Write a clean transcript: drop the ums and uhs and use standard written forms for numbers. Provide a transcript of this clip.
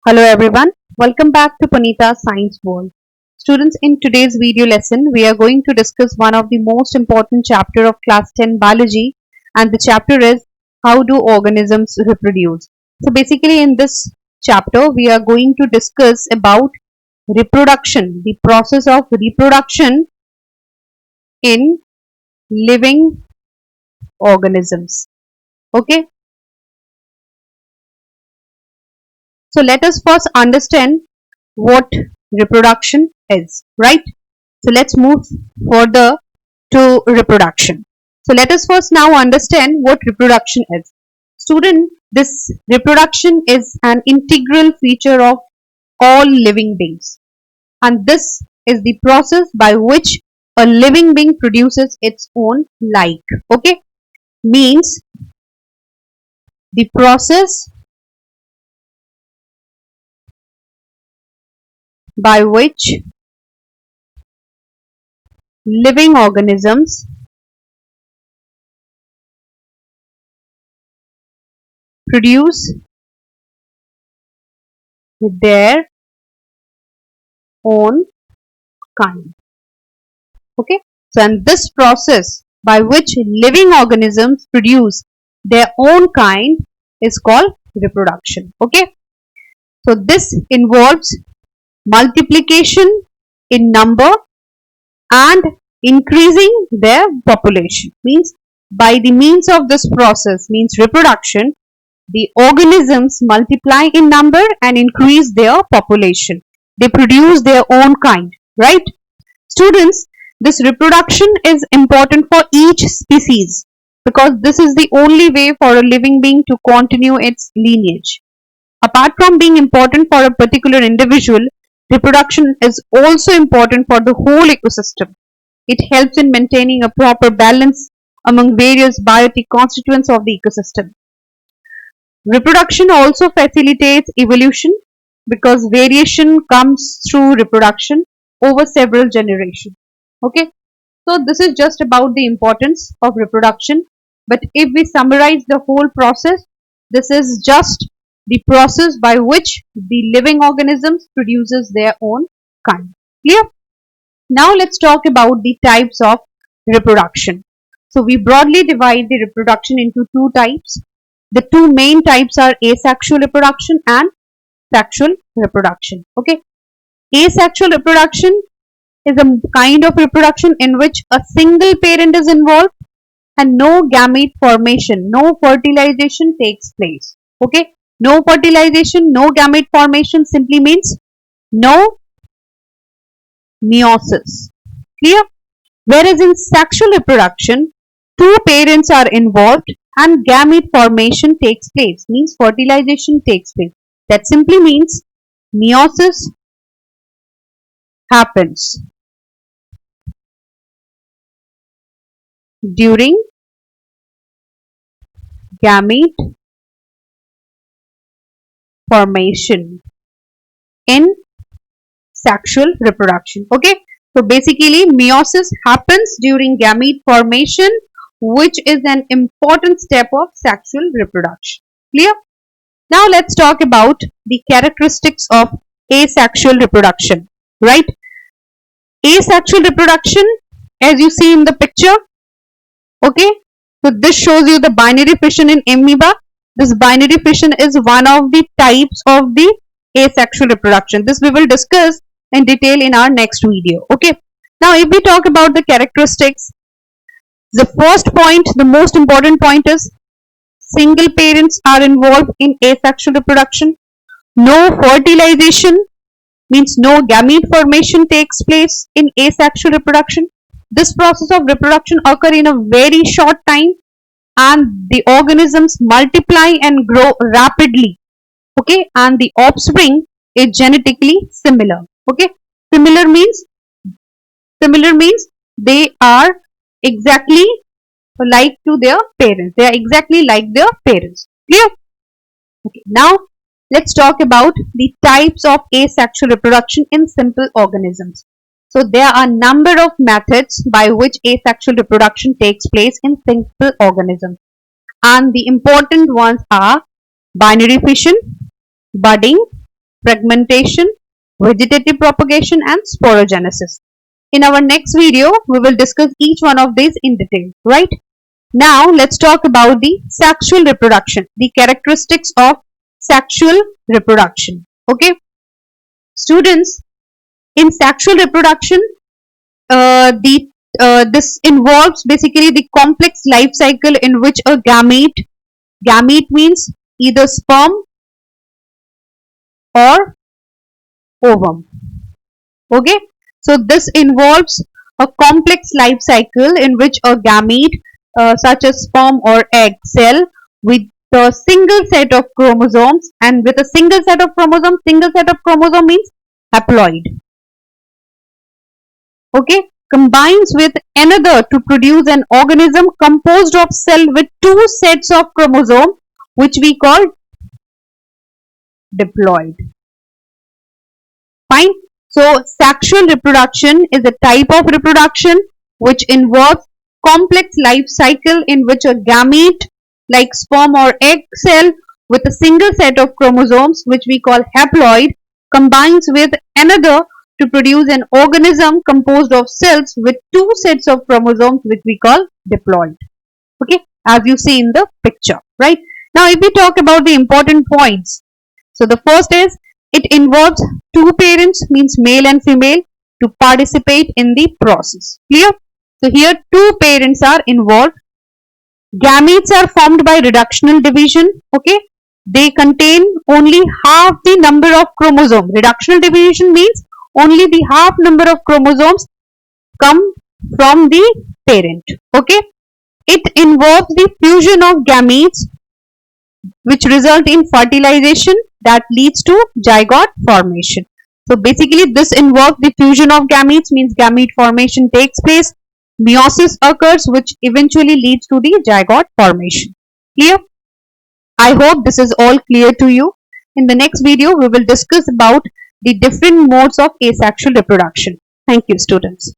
Hello everyone, welcome back to Punita Science World. Students, in today's video lesson, we are going to discuss one of the most important chapter of class 10 biology, and the chapter is how do organisms reproduce. So basically in this chapter, we are going to discuss about reproduction, the process of reproduction in living organisms. Okay, so let us first understand what reproduction is, right? So let's move further to reproduction. So let us first now understand what reproduction is. Student, this reproduction is an integral feature of all living beings, and this is the process by which a living being produces its own like. Okay, means the process by which living organisms produce their own kind. Okay, so and this process by which living organisms produce their own kind is called reproduction. Okay, so this involves multiplication in number and increasing their population. Means by the means of this process, means reproduction, the organisms multiply in number and increase their population. They produce their own kind, right? Students, this reproduction is important for each species because this is the only way for a living being to continue its lineage. Apart from being important for a particular individual, reproduction is also important for the whole ecosystem. It helps in maintaining a proper balance among various biotic constituents of the ecosystem. Reproduction also facilitates evolution because variation comes through reproduction over several generations. Okay, so this is just about the importance of reproduction. But if we summarize the whole process, this is just the process by which the living organisms produces their own kind. Clear? Now let's talk about the types of reproduction. So we broadly divide the reproduction into two types. The two main types are asexual reproduction and sexual reproduction. Okay, asexual reproduction is a kind of reproduction in which a single parent is involved and no gamete formation, no fertilization takes place. Okay, no fertilization, no gamete formation simply means no meiosis. Clear? Whereas in sexual reproduction, two parents are involved and gamete formation takes place, means fertilization takes place. That simply means meiosis happens during gamete formation in sexual reproduction. Okay, so basically meiosis happens during gamete formation, which is an important step of sexual reproduction. Clear? Now let's talk about the characteristics of asexual reproduction, right? Asexual reproduction, as you see in the picture, okay, so this shows you the binary fission in amoeba. This binary fission is one of the types of the asexual reproduction. This we will discuss in detail in our next video. Okay, now if we talk about the characteristics, the first point, the most important point is single parents are involved in asexual reproduction. No fertilization, means no gamete formation takes place in asexual reproduction. This process of reproduction occurs in a very short time and the organisms multiply and grow rapidly. Okay, and the offspring is genetically similar. Okay, similar means they are exactly like to their parents. They are exactly like their parents. Clear? Okay, now let's talk about the types of asexual reproduction in simple organisms. So there are a number of methods by which asexual reproduction takes place in simple organisms, and the important ones are binary fission, budding, fragmentation, vegetative propagation and sporogenesis. In our next video, we will discuss each one of these in detail, right? Now, let's talk about the sexual reproduction, the characteristics of sexual reproduction. Okay, students, in sexual reproduction, this involves basically the complex life cycle in which a gamete means either sperm or ovum. Okay, so this involves a complex life cycle in which a gamete such as sperm or egg cell with a single set of chromosomes, and with a single set of chromosome means haploid. Okay, combines with another to produce an organism composed of cell with two sets of chromosome, which we call diploid. Fine. So sexual reproduction is a type of reproduction which involves complex life cycle in which a gamete like sperm or egg cell with a single set of chromosomes, which we call haploid, combines with another to produce an organism composed of cells with two sets of chromosomes, which we call diploid. Okay, as you see in the picture, right? Now, if we talk about the important points, so the first is it involves two parents, means male and female, to participate in the process. Clear? So here two parents are involved. Gametes are formed by reductional division. Okay, they contain only half the number of chromosomes. Reductional division means only the half number of chromosomes come from the parent. Okay, it involves the fusion of gametes which result in fertilization that leads to zygote formation. So basically this involves the fusion of gametes, means gamete formation takes place. Meiosis occurs, which eventually leads to the zygote formation. Clear? I hope this is all clear to you. In the next video, we will discuss about the different modes of asexual reproduction. Thank you, students.